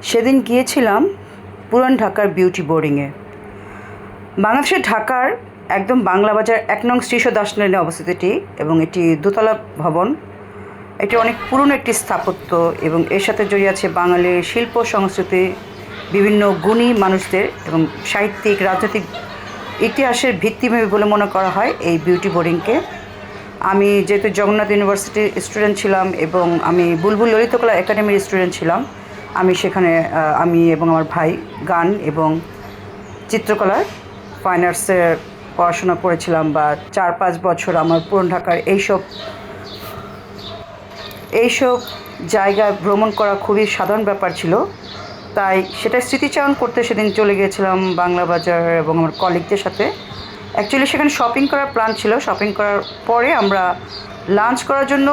সেদিন গিয়েছিলাম পুরান ঢাকার বিউটি বোর্ডিংয়ে। বাংলাদেশের ঢাকার একদম বাংলা বাজার ১ নং শ্রীশ দাস লেনে অবস্থিত এটি, এবং এটি দোতলা ভবন। এটি অনেক পুরনো একটি স্থাপত্য এবং এর সাথে জড়িয়ে আছে বাঙালির শিল্প সংস্কৃতি, বিভিন্ন গুণী মানুষদের এবং সাহিত্যিক রাজনৈতিক ইতিহাসের ভিত্তিভূমি বলে মনে করা হয় এই বিউটি বোর্ডিংকে। আমি যেহেতু জগন্নাথ ইউনিভার্সিটির স্টুডেন্ট ছিলাম এবং আমি বুলবুল ললিতকলা একাডেমির স্টুডেন্ট ছিলাম, আমি সেখানে আমি এবং আমার ভাই গান এবং চিত্রকলার ফাইন আর্টসের পড়াশোনা করেছিলাম। বা ৪-৫ বছর আমার পুরান ঢাকার এইসব জায়গায় ভ্রমণ করা খুবই সাধারণ ব্যাপার ছিল। তাই সেটা স্মৃতিচারণ করতে সেদিন চলে গিয়েছিলাম বাংলা বাজার এবং আমার কলিগদের সাথে। অ্যাকচুয়ালি সেখানে শপিং করার প্ল্যান ছিল। শপিং করার পরে আমরা লাঞ্চ করার জন্য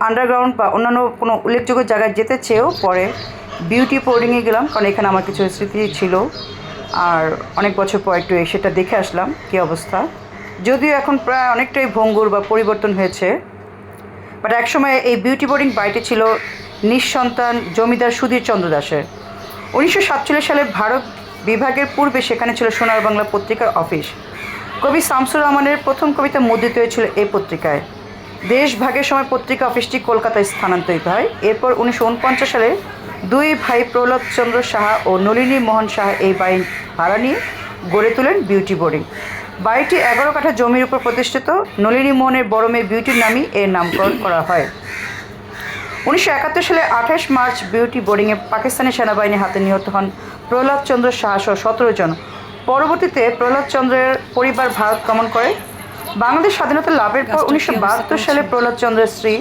আন্ডারগ্রাউন্ড বা অন্যান্য কোনো উল্লেখযোগ্য জায়গায় যেতে চেয়েও পরে বিউটি বোর্ডিংয়ে গেলাম, কারণ এখানে আমার কিছু স্মৃতি ছিল। আর অনেক বছর পর একটু সেটা দেখে আসলাম কী অবস্থা। যদিও এখন প্রায় অনেকটাই ভঙ্গুর বা পরিবর্তন হয়েছে, বাট একসময় এই বিউটি বোর্ডিং বাড়িটি ছিল নিঃসন্তান জমিদার সুধীর চন্দ্র দাসের। 1947 সালে ভারত বিভাগের পূর্বে সেখানে ছিল সোনার বাংলা পত্রিকার অফিস। কবি শামসুর রহমানের প্রথম কবিতা মুদ্রিত হয়েছিল এই পত্রিকায়। দেশ ভাগের সময় পত্রিকা অফিসটি কলকাতায় স্থানান্তরিত হয়। এরপর 1949 সালে দুই ভাই প্রহ্লাদ চন্দ্র সাহা ও নলিনী মোহন সাহা এই বাড়ি ভাড়া নিয়ে গড়ে তোলেন বিউটি বোর্ডিং। বাড়িটি 11 কাঠা জমির উপর প্রতিষ্ঠিত। নলিনী মোহনের বড় মেয়ে বিউটির নামই এর নামকরণ করা হয়। 1971 সালে 28 মার্চ বিউটি বোর্ডিংয়ে পাকিস্তানি সেনাবাহিনীর হাতে নিহত হন প্রহ্লাদ চন্দ্র সাহা সহ 17 জন। পরবর্তীতে প্রহ্লাদ চন্দ্রের পরিবার ভারত গমন করে। বাংলাদেশ স্বাধীনতা লাভের পর 1972 সালে প্রহ্লাদ চন্দ্রের স্ত্রী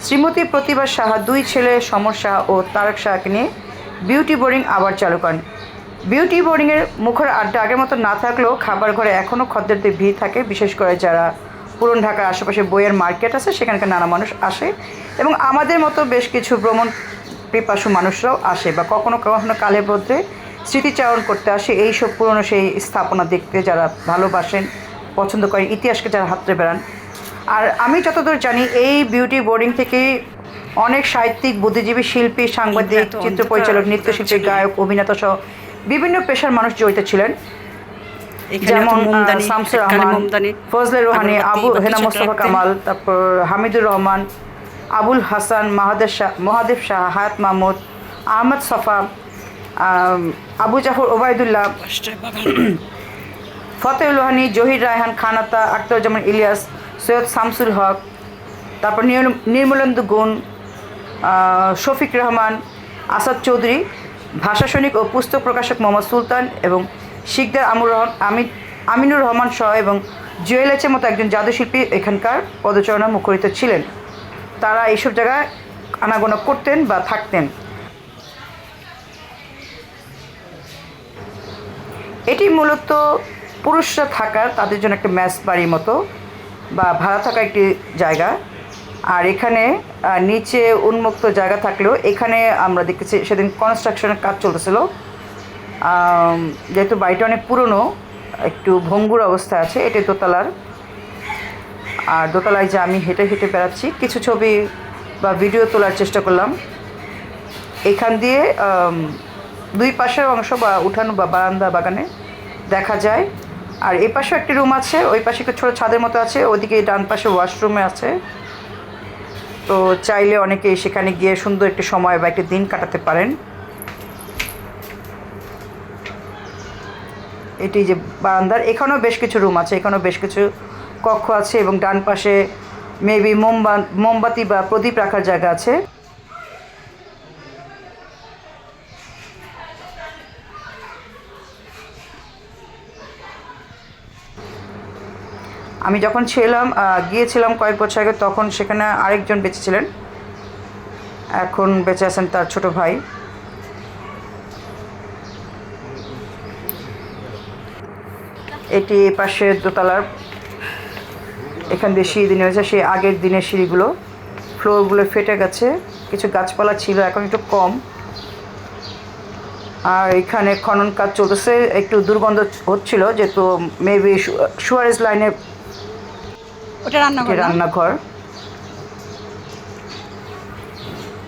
শ্রীমতী প্রতিভা সাহা, দুই ছেলে সমর সাহা ও তারক সাহাকে নিয়ে বিউটি বোর্ডিং আবার চালু করেন। বিউটি বোর্ডিংয়ের মুখের আড্ডা আগের মতো না থাকলেও খাবার ঘরে এখনও খদ্দেরদের ভিড় থাকে, বিশেষ করে যারা পুরান ঢাকার আশেপাশে বইয়ের মার্কেট আছে সেখানকার নানা মানুষ আসে, এবং আমাদের মতো বেশ কিছু ভ্রমণ পিপাসু মানুষরাও আসে বা কখনো কখনো কালে বদলে স্মৃতিচারণ করতে আসে এইসব পুরনো সেই স্থাপনা দেখতে, যারা ভালোবাসেন, পছন্দ করেন, ইতিহাসকে যারা হাতড়ে বেড়ান। আর আমি যতদূর জানি এই বিউটি বোর্ডিং থেকে অনেক সাহিত্যিক, বুদ্ধিজীবী, শিল্পী, সাংবাদিক, চিত্র পরিচালক, নৃত্যশিল্পী, গায়ক, অভিনেতা সহ বিভিন্ন পেশার মানুষ জড়িত ছিলেন, যেমন শামসুর রহমান, ফজলে রোহানি, হেনা মোস্তফা কামাল, তারপর হামিদুর রহমান, আবুল হাসান, মহাদেব শাহ, হায়াত মাহমুদ, আহমদ সফা, আবু জাফর ওবায়দুল্লাহ, ফতেহুল রোহানি, জহির রায়হান, খানাতা, আখতারুজ্জামান ইলিয়াস, সৈয়দ শামসুল হক, তারপর নির্মলেন্দু গুণ, শফিক রহমান, আসাদ চৌধুরী, ভাষা সৈনিক ও পুস্তক প্রকাশক মোহাম্মদ সুলতান এবং শিকদার আমিনুর রহমান সহ এবং জুয়েল এইচের মতো একজন জাদুশিল্পী এখানকার পদচারণা মুখরিত ছিলেন। তারা এইসব জায়গায় আনাগোনা করতেন বা থাকতেন। এটি মূলত পুরুষরা থাকার, তাদের জন্য একটা ম্যাচ বাড়ির মতো বা ভাড়া থাকা একটি জায়গা। আর এখানে নিচে উন্মুক্ত জায়গা থাকলেও এখানে আমরা দেখেছি সেদিন কনস্ট্রাকশনের কাজ চলতেছিল। যেহেতু বাড়িটা অনেক পুরনো, একটু ভঙ্গুর অবস্থায় আছে। এটি দোতলার। আর দোতলায় যে আমি হেঁটে হেঁটে বেড়াচ্ছি, কিছু ছবি বা ভিডিও তোলার চেষ্টা করলাম। এখান দিয়ে দুই পাশের অংশ বা উঠানো বা বারান্দা বাগানে দেখা যায়। আর এই পাশেও একটি রুম আছে, ওই পাশে একটু ছোটো ছাদের মতো আছে, ওইদিকে ডান পাশে ওয়াশরুমে আছে। তো চাইলে অনেকেই সেখানে গিয়ে সুন্দর একটি সময় বা একটি দিন কাটাতে পারেন। এটি যে বারান্দার, এখানেও বেশ কিছু রুম আছে, এখানেও বেশ কিছু কক্ষ আছে এবং ডান পাশে মেবি মোমবাতি বা প্রদীপ রাখার জায়গা আছে। আমি যখন গিয়েছিলাম কয়েক বছর আগে, তখন সেখানে আরেকজন বেঁচে ছিলেন, এখন বেঁচে আছেন তার ছোট ভাই। এটি পাশে দোতলার, এখান দিয়ে সিঁড়ি দিয়ে হয়েছে, সেই আগের দিনের সিঁড়িগুলো, ফ্লোরগুলো ফেটে গেছে, কিছু গাছপালা ছিল, এখন একটু কম। আর এখানে খনন কাজ চলতেছে, একটু দুর্গন্ধ হচ্ছিল যেহেতু মেবি সুয়ারেজ লাইনের রান্নাঘর।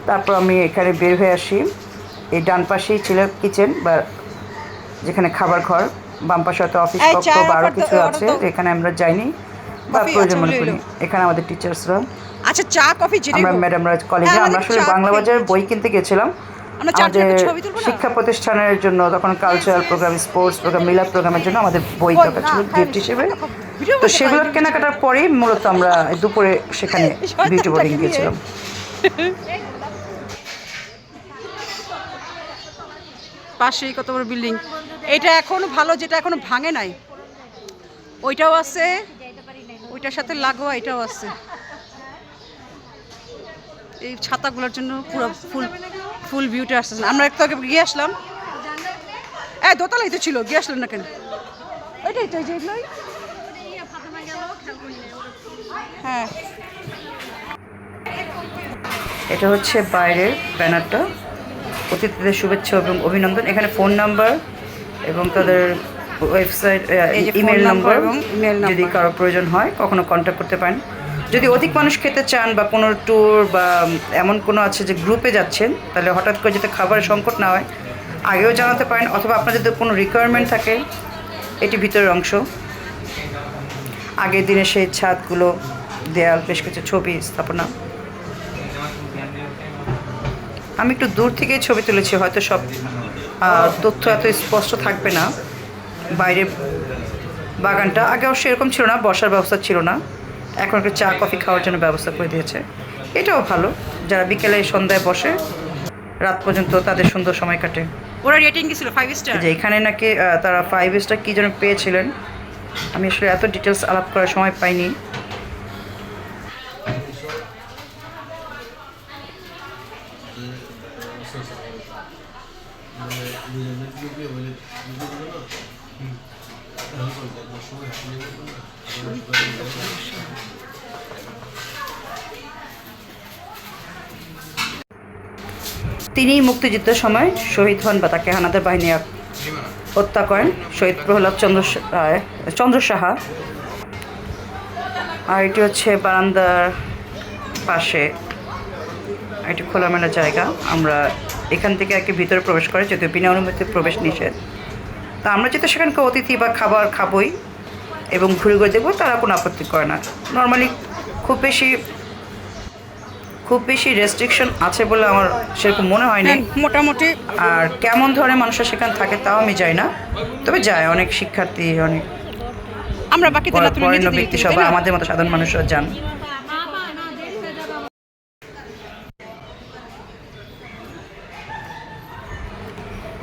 তারপর আমি এখানে বের হয়ে আসি। এই ডান পাশেই ছিল কিচেন বা যেখানে খাবার ঘর, বাম পাশে হয়তো অফিস কক্ষ বা আরও কিছু আছে, এখানে আমরা যাইনি বা প্রয়োজন মনে করি। এখানে আমাদের টিচার্সরা, আচ্ছা চা কফি যেটা আমরা ম্যাডামরা কলেজে, আমরা আসলে বাংলা বাজার বই কিনতে গেছিলাম আমাদের শিক্ষা প্রতিষ্ঠানের জন্য। তখন কালচারাল প্রোগ্রাম, স্পোর্টস প্রোগ্রাম, মিলাদ প্রোগ্রামের জন্য আমাদের বই দরকার ছিল গিফট হিসেবে। তো সেগুলো কেনাকাটার পরেই মূলত আমরা দুপুরে সেখানে বিউটি বোর্ডিং গিয়েছিলাম। পাশেই কত বড় বিল্ডিং, এটা এখনো ভালো, যেটা এখনো ভাঙে নাই ওইটাও আছে, ওইটার সাথে লাগোয়া এটাও আছে। এই ছাতাগুলোর জন্য পুরো ফুল ভিউটা আসছে। আমরা একটু আগে গিয়ে আসলাম, দোতলাই তো ছিল, গিয়ে আসলেন না কেন? ওইটাই তো, যেগুলোই হ্যাঁ। এটা হচ্ছে বাইরের ব্যানারটা, অতিথিদের শুভেচ্ছা এবং অভিনন্দন। এখানে ফোন নাম্বার এবং তাদের ওয়েবসাইট, ইমেল নাম্বার, যদি কারো প্রয়োজন হয় কখনো কন্ট্যাক্ট করতে পারেন। যদি অধিক মানুষ খেতে চান বা কোনো ট্যুর বা এমন কোনো আছে যে গ্রুপে যাচ্ছেন, তাহলে হঠাৎ করে যাতে খাবারের সংকট না হয় আগেও জানাতে পারেন, অথবা আপনার যদি কোনো রিকোয়ারমেন্ট থাকে। এটি ভিতরের অংশ, আগের দিনে সেই ছাদগুলো, দেয়াল, বেশ কিছু ছবি স্থাপনা। আমি একটু দূর থেকেই ছবি তুলেছি, হয়তো সব তথ্য এত স্পষ্ট থাকবে না। বাইরে বাগানটা আগে অবশ্য এরকম ছিল না, বসার ব্যবস্থা ছিল না, এখন একটু চা কফি খাওয়ার জন্য ব্যবস্থা করে দিয়েছে। এটাও ভালো, যারা বিকেলে সন্ধ্যায় বসে রাত পর্যন্ত তাদের সুন্দর সময় কাটে। ওরা রেটিং কি ছিল? 5 স্টার। যে এখানে নাকি তারা 5 স্টার কী যেন পেয়েছিলেন, আমি আসলে এত ডিটেলস আলাপ করার সময় পাইনি। তিনি মুক্তিযুদ্ধের সময় শহীদ হন বা তাকে হানাদার বাহিনী হত্যা করেন, শহীদ প্রহ্লাদ চন্দ্র সাহা। আর এটি হচ্ছে বারান্দার পাশে একটি খোলামেলা জায়গা। আমরা এখান থেকে আর কি ভিতরে প্রবেশ করে, যদিও বিনা অনুমতিতে প্রবেশ নিষেধ। তা আমরা যেহেতু সেখানকার অতিথি বা খাবার খাবই এবং ঘুরে ঘুরে দেখবো, তারা কোনো আপত্তি করে না। নর্মালি খুব বেশি রেস্ট্রিকশন আছে বলে আমার সেরকম মনে হয়নি মোটামুটি। আর কেমন ধরনের মানুষরা সেখানে থাকে তাও আমি যাই না, তবে যায় অনেক শিক্ষার্থী, অনেক আমরা বাকি বরেণ্য ব্যক্তি, সবাই আমাদের মতো সাধারণ মানুষরা যান।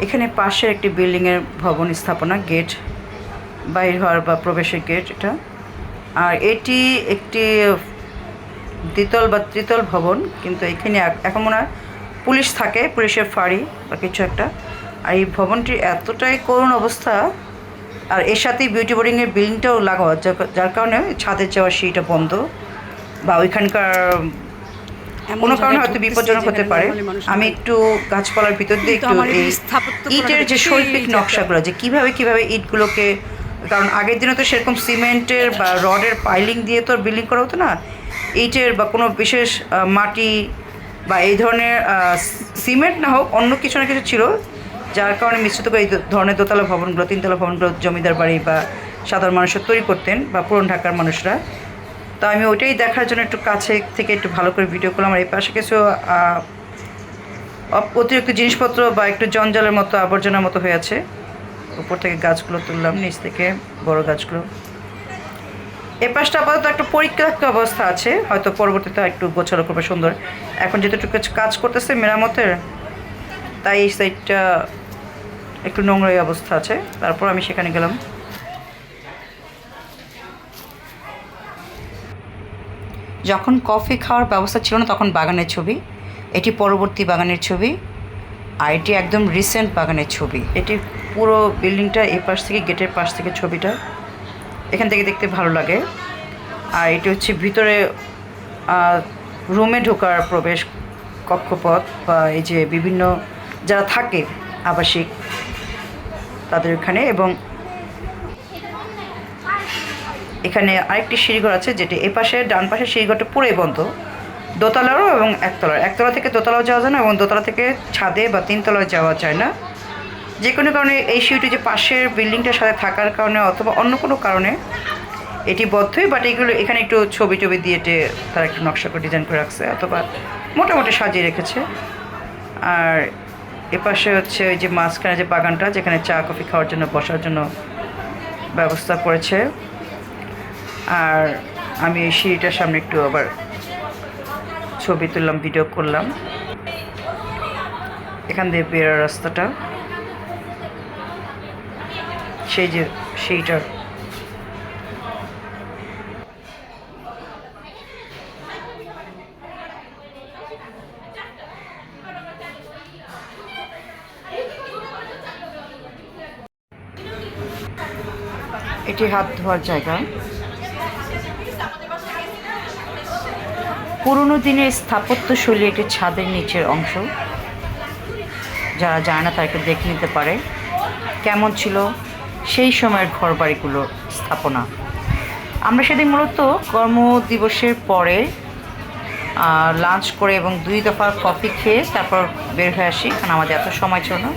এখানে পাশে একটি বিল্ডিংয়ের ভবন স্থাপনা, গেট, বাইর হওয়ার বা প্রবেশের গেট এটা। আর এটি একটি দ্বিতল বা ত্রিতল ভবন, কিন্তু এখানে এখন মনে হয় পুলিশ থাকে, পুলিশের ফাঁড়ি বা কিছু একটা। আর এই ভবনটির এতটাই করুণ অবস্থা, আর এর সাথেই বিউটি বোর্ডিংয়ের বিল্ডিংটাও লাগাও, যার কারণে ছাদের যাওয়ার সিঁড়িটা বন্ধ, বা ওইখানকার কোনো কারণে হয়তো বিপজ্জনক হতে পারে। আমি একটু গাছপালার ভিতর দিয়ে একটু এই ইটের যে শৈল্পিক নকশাগুলো, যে কীভাবে ইটগুলোকে, কারণ আগের দিনে তো সেরকম সিমেন্টের বা রডের পাইলিং দিয়ে তো বিল্ডিং করা হতো না, ইটের বা কোনো বিশেষ মাটি বা এই ধরনের সিমেন্ট না হোক অন্য কিছু না কিছু ছিল, যার কারণে মিশ্রিত করে এই ধরনের দোতলা ভবনগুলো, তিনতলা ভবনগুলো জমিদার বাড়ি বা সাধারণ মানুষরা তৈরি করতেন বা পুরনো ঢাকার মানুষরা। তো আমি ওইটাই দেখার জন্য একটু কাছে থেকে একটু ভালো করে ভিডিও করলাম। আর এই পাশে কিছু অতিরিক্ত জিনিসপত্র বা একটু জঞ্জালের মতো, আবর্জনার মতো হয়ে আছে। উপর থেকে গাছগুলো তুললাম, নিচ থেকে বড় গাছগুলো। এ পাশটা আপাতত একটা পরিত্যক্ত অবস্থা আছে, হয়তো পরবর্তীতে একটু গোছালো করবে সুন্দর। এখন যেহেতু কাজ করতেছে মেরামতের, তাই এই সাইডটা একটু নোংরা অবস্থা আছে। তারপর আমি সেখানে গেলাম। যখন কফি খাওয়ার ব্যবস্থা ছিল না তখন বাগানের ছবি, এটি পরবর্তী বাগানের ছবি, আর এটি একদম রিসেন্ট বাগানের ছবি। এটি পুরো বিল্ডিংটা এ পাশ থেকে, গেটের পাশ থেকে ছবিটা এখান থেকে দেখতে ভালো লাগে। আর এটি হচ্ছে ভিতরে রুমে ঢোকার প্রবেশ কক্ষপথ, বা এই যে বিভিন্ন যারা থাকে আবাসিক তাদের এখানে। এবং এখানে আরেকটি সিঁড়িঘর আছে, যেটি এ পাশে ডান পাশে সিঁড়িঘরটা পুরোই বন্ধ, দোতলারও এবং একতলার, একতলা থেকে দোতলাও যাওয়া যায় না এবং দোতলা থেকে ছাদে বা তিনতলায় যাওয়া যায় না। যে কোনো কারণে এই সিঁড়িটি যে পাশের বিল্ডিংটার সাথে থাকার কারণে অথবা অন্য কোনো কারণে এটি বদ্ধই, বাট এগুলো এখানে একটু ছবি টবি দিয়ে তারা একটু নকশা করে ডিজাইন করে রাখছে অথবা মোটামুটি সাজিয়ে রেখেছে। আর এপাশে হচ্ছে ওই যে মাঝখানে যে বাগানটা, যেখানে চা কফি খাওয়ার জন্য বসার জন্য ব্যবস্থা করেছে। আর আমি এই সিঁড়িটার সামনে একটু আবার ছবি তুললাম, ভিডিও করলাম। এখান দিয়ে বেরোর রাস্তাটা, সেই যে সেইটা এটি হাত ধোয়ার জায়গা। পুরনো দিনের স্থাপত্যশৈলী একটি ছাদের নিচের অংশ, যারা জানে না তারা একটু দেখে নিতে পারে কেমন ছিল সেই সময়ের ঘরবাড়িগুলোর স্থাপনা। আমরা সেদিন মূলত কর্মদিবসের পরে লাঞ্চ করে এবং 2 দফা কফি খেয়ে তারপর বের হয়ে আসি, কারণ আমাদের এত সময় ছিল না,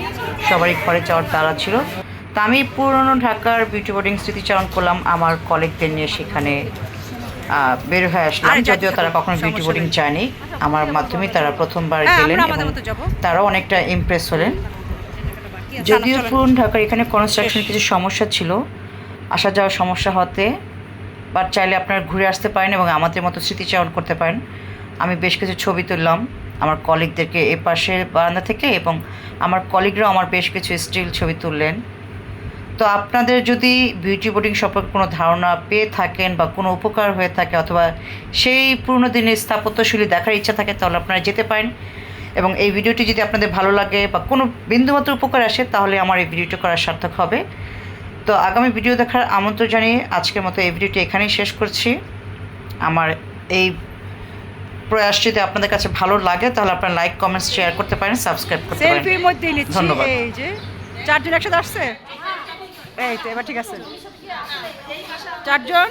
সবারই ঘরে যাওয়ার তাড়া ছিল। তা আমি পুরনো ঢাকার বিউটি বোর্ডিং স্মৃতিচারণ করলাম আমার কলিগদের নিয়ে, সেখানে বের হয়ে আসলাম। যদিও তারা কখনো বিউটি বোর্ডিং চায়নি, আমার মাধ্যমে তারা প্রথমবার গেলেন এবং তারাও অনেকটা ইমপ্রেস হলেন। যদিও পুরনো ঢাকার এখানে কনস্ট্রাকশনের কিছু সমস্যা ছিল, আসা যাওয়ার সমস্যা হতে, বাট চাইলে আপনারা ঘুরে আসতে পারেন এবং আমাদের মতো স্মৃতিচারণ করতে পারেন। আমি বেশ কিছু ছবি তুললাম আমার কলিগদেরকে এ পাশের বারান্দা থেকে, এবং আমার কলিগরাও আমার বেশ কিছু স্টিল ছবি তুললেন। তো আপনাদের যদি বিউটি বোর্ডিং সম্পর্কে কোনো ধারণা পেয়ে থাকেন বা কোনো উপকার হয়ে থাকে অথবা সেই পুরনো দিনের স্থাপত্যশৈলী দেখার ইচ্ছা থাকে, তাহলে আপনারা যেতে পারেন। এবং এই ভিডিওটি যদি আপনাদের ভালো লাগে বা কোনো বিন্দুমাত্র উপকার আসে, তাহলে আমার এই ভিডিওটি করা সার্থক হবে। তো আগামী ভিডিও দেখার আমন্ত্রণ জানিয়ে আজকের মতো এই ভিডিওটি এখানেই শেষ করছি। আমার এই প্রয়াস যদি আপনাদের কাছে ভালো লাগে, তাহলে আপনারা লাইক, কমেন্টস, শেয়ার করতে পারেন, সাবস্ক্রাইব করতে পারেন। সেলফির মধ্যেই নিচ্ছি। ধন্যবাদ। এই যে 4 জন একসাথে আসছে, এই তো এবার ঠিক আছে 4 জন।